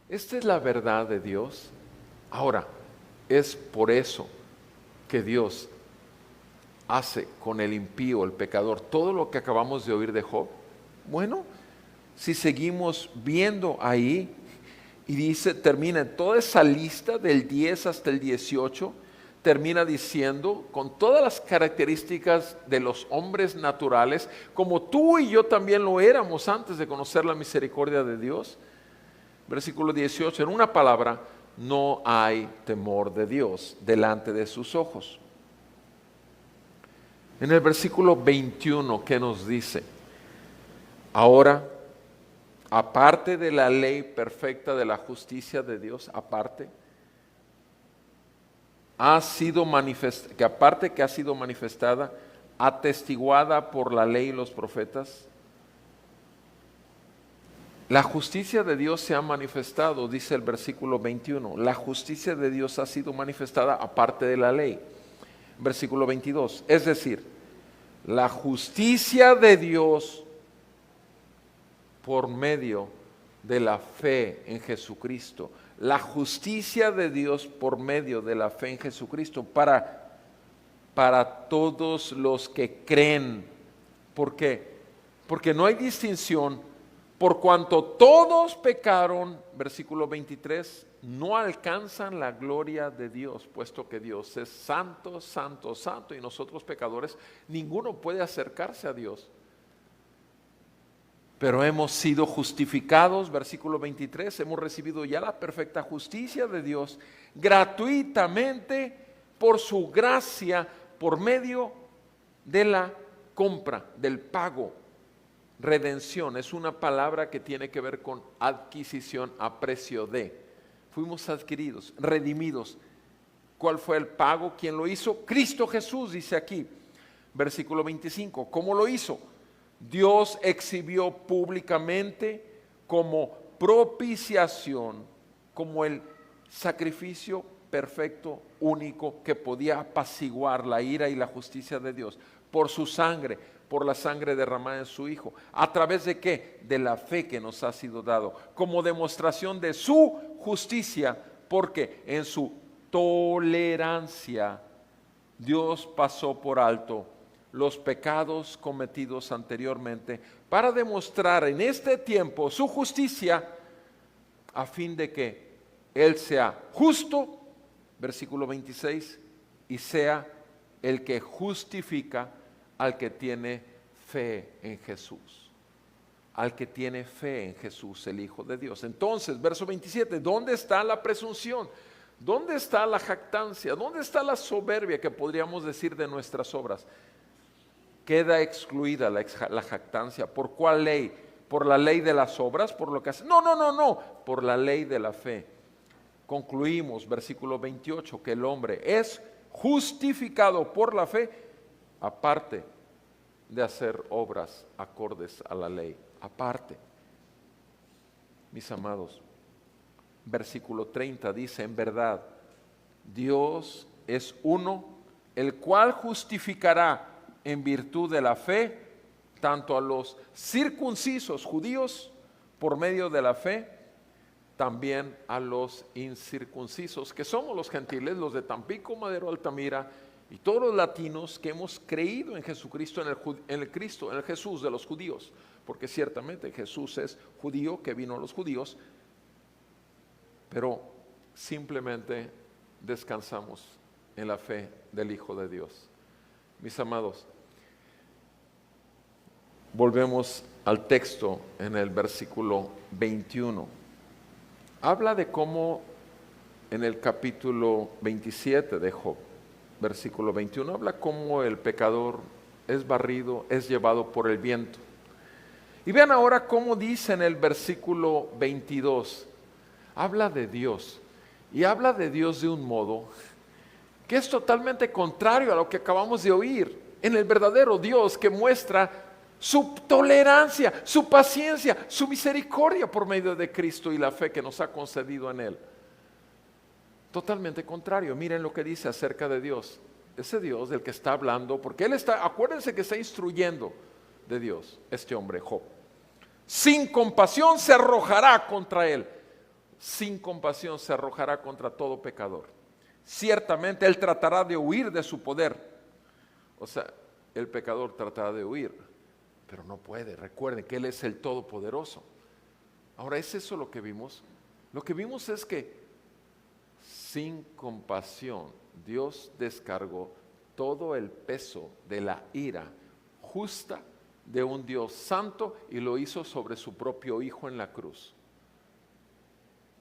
Esta es la verdad de Dios. Ahora, es por eso que Dios hace con el impío, el pecador, todo lo que acabamos de oír de Job. Bueno, si seguimos viendo ahí, y dice, termina toda esa lista del 10 hasta el 18, termina diciendo, con todas las características de los hombres naturales, como tú y yo también lo éramos antes de conocer la misericordia de Dios. Versículo 18, en una palabra, no hay temor de Dios delante de sus ojos. En el versículo 21, ¿qué nos dice? Ahora, aparte de la ley perfecta de la justicia de Dios, aparte que ha sido manifestada, atestiguada por la ley y los profetas, la justicia de Dios se ha manifestado, dice el versículo 21. La justicia de Dios ha sido manifestada aparte de la ley. Versículo 22. Es decir, la justicia de Dios por medio de la fe en Jesucristo. La justicia de Dios por medio de la fe en Jesucristo para todos los que creen. ¿Por qué? Porque no hay distinción. Por cuanto todos pecaron, versículo 23, no alcanzan la gloria de Dios, puesto que Dios es santo, santo, santo, y nosotros pecadores, ninguno puede acercarse a Dios. Pero hemos sido justificados, versículo 23, hemos recibido ya la perfecta justicia de Dios, gratuitamente por su gracia, por medio de la compra, del pago. Redención es una palabra que tiene que ver con adquisición a precio de. Fuimos adquiridos, redimidos. ¿Cuál fue el pago? ¿Quién lo hizo? Cristo Jesús, dice aquí, versículo 25. ¿Cómo lo hizo? Dios exhibió públicamente como propiciación, como el sacrificio perfecto, único, que podía apaciguar la ira y la justicia de Dios, por su sangre, por la sangre derramada en su Hijo. ¿A través de qué? De la fe que nos ha sido dado, como demostración de su justicia, porque en su tolerancia Dios pasó por alto los pecados cometidos anteriormente para demostrar en este tiempo su justicia, a fin de que Él sea justo, versículo 26, y sea el que justifica al que tiene fe en Jesús. Al que tiene fe en Jesús, el Hijo de Dios. Entonces, verso 27, ¿dónde está la presunción? ¿Dónde está la jactancia? ¿Dónde está la soberbia que podríamos decir de nuestras obras? Queda excluida la jactancia. ¿Por cuál ley? ¿Por la ley de las obras? ¿Por lo que hace? No. Por la ley de la fe. Concluimos, versículo 28, que el hombre es justificado por la fe, aparte de hacer obras acordes a la ley. Aparte. Mis amados, versículo 30 dice, en verdad, Dios es uno, el cual justificará en virtud de la fe, tanto a los circuncisos judíos por medio de la fe, también a los incircuncisos, que somos los gentiles, los de Tampico, Madero, Altamira, y todos los latinos que hemos creído en Jesucristo, en el Jesús de los judíos, porque ciertamente Jesús es judío, que vino a los judíos, pero simplemente descansamos en la fe del Hijo de Dios. Mis amados, volvemos al texto en el versículo 21. Habla de cómo en el capítulo 27 de Job, versículo 21, habla cómo el pecador es barrido, es llevado por el viento. Y vean ahora cómo dice en el versículo 22, habla de Dios, y habla de Dios de un modo que es totalmente contrario a lo que acabamos de oír, en el verdadero Dios que muestra su tolerancia, su paciencia, su misericordia por medio de Cristo y la fe que nos ha concedido en Él. Totalmente contrario. Miren lo que dice acerca de Dios. ese Dios del que está hablando, porque él está, acuérdense que está instruyendo de Dios, este hombre Job. Sin compasión se arrojará contra él. Sin compasión se arrojará contra todo pecador. Ciertamente él tratará de huir de su poder. O sea, el pecador tratará de huir, pero no puede. Recuerden que él es el Todopoderoso. Ahora, ¿es eso lo que vimos? Lo que vimos es que sin compasión Dios descargó todo el peso de la ira justa de un Dios santo y lo hizo sobre su propio Hijo en la cruz,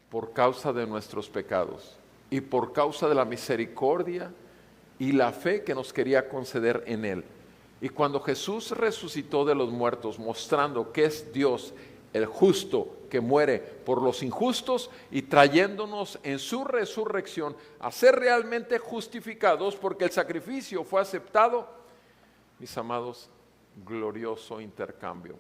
por causa de nuestros pecados y por causa de la misericordia y la fe que nos quería conceder en Él. Y cuando Jesús resucitó de los muertos, mostrando que es Dios el justo que muere por los injustos y trayéndonos en su resurrección a ser realmente justificados porque el sacrificio fue aceptado, mis amados, glorioso intercambio.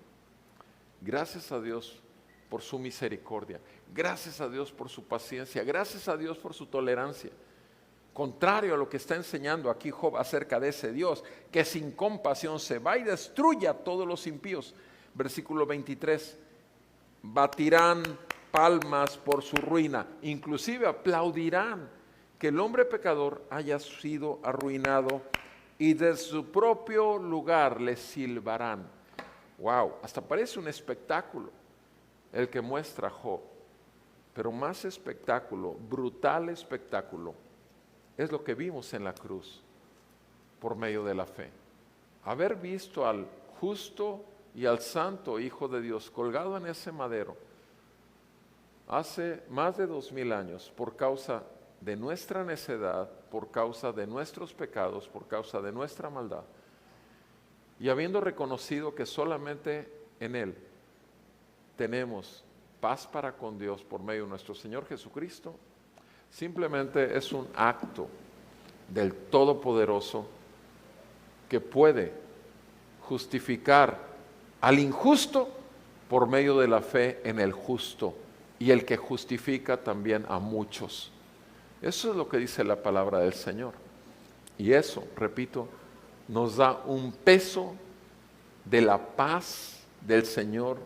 Gracias a Dios por su misericordia, gracias a Dios por su paciencia, gracias a Dios por su tolerancia. Contrario a lo que está enseñando aquí Job acerca de ese Dios que sin compasión se va y destruye a todos los impíos. Versículo 23, batirán palmas por su ruina, inclusive aplaudirán que el hombre pecador haya sido arruinado y de su propio lugar le silbarán. Wow, hasta parece un espectáculo el que muestra Job, pero más espectáculo, brutal espectáculo, es lo que vimos en la cruz por medio de la fe. Haber visto al justo y al santo Hijo de Dios colgado en ese madero hace más de 2000 años por causa de nuestra necedad, por causa de nuestros pecados, por causa de nuestra maldad, y habiendo reconocido que solamente en Él tenemos paz para con Dios por medio de nuestro Señor Jesucristo, simplemente es un acto del Todopoderoso que puede justificar al injusto por medio de la fe en el justo, y el que justifica también a muchos. Eso es lo que dice la palabra del Señor. Y eso, repito, nos da un peso de la paz del Señor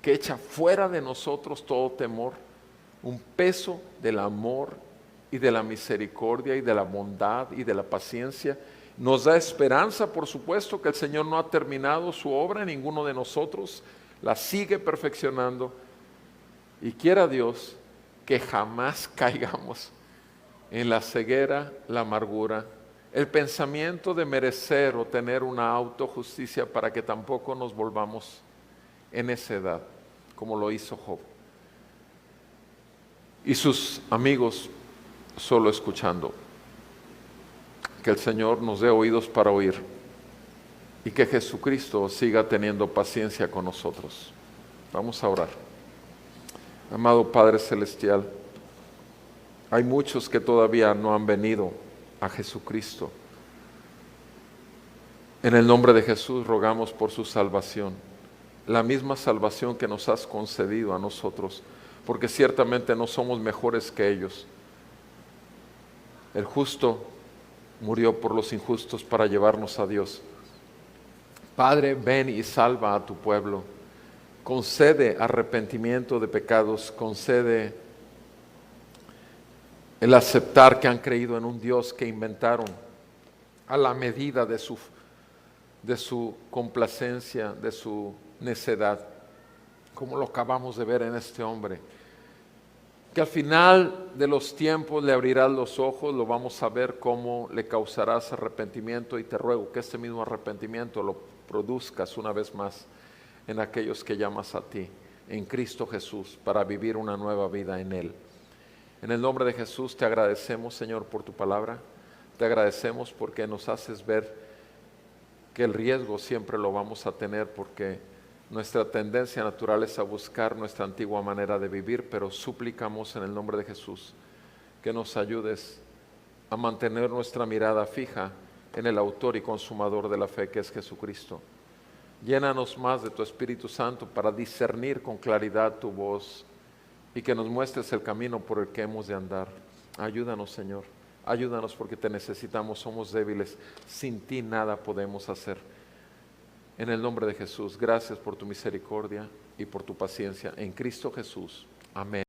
que echa fuera de nosotros todo temor, un peso del amor y de la misericordia y de la bondad y de la paciencia. Nos da esperanza, por supuesto, que el Señor no ha terminado su obra en ninguno de nosotros, la sigue perfeccionando, y quiera Dios que jamás caigamos en la ceguera, la amargura, el pensamiento de merecer o tener una autojusticia, para que tampoco nos volvamos en necedad, como lo hizo Job y sus amigos solo escuchando. Que el Señor nos dé oídos para oír y que Jesucristo siga teniendo paciencia con nosotros. Vamos a orar. Amado Padre Celestial, hay muchos que todavía no han venido a Jesucristo. En el nombre de Jesús rogamos por su salvación, la misma salvación que nos has concedido a nosotros, porque ciertamente no somos mejores que ellos. El justo murió por los injustos para llevarnos a Dios. Padre, ven y salva a tu pueblo. Concede arrepentimiento de pecados, concede el aceptar que han creído en un Dios que inventaron a la medida de su complacencia, de su necedad, como lo acabamos de ver en este hombre. Que al final de los tiempos le abrirás los ojos, lo vamos a ver cómo le causarás arrepentimiento, y te ruego que este mismo arrepentimiento lo produzcas una vez más en aquellos que llamas a ti, en Cristo Jesús, para vivir una nueva vida en Él. En el nombre de Jesús te agradecemos, Señor, por tu palabra. Te agradecemos porque nos haces ver que el riesgo siempre lo vamos a tener, porque nuestra tendencia natural es a buscar nuestra antigua manera de vivir, pero suplicamos en el nombre de Jesús que nos ayudes a mantener nuestra mirada fija en el autor y consumador de la fe, que es Jesucristo. Llénanos más de tu Espíritu Santo para discernir con claridad tu voz y que nos muestres el camino por el que hemos de andar. Ayúdanos, Señor. Ayúdanos porque te necesitamos, somos débiles, sin ti nada podemos hacer. En el nombre de Jesús, gracias por tu misericordia y por tu paciencia. En Cristo Jesús. Amén.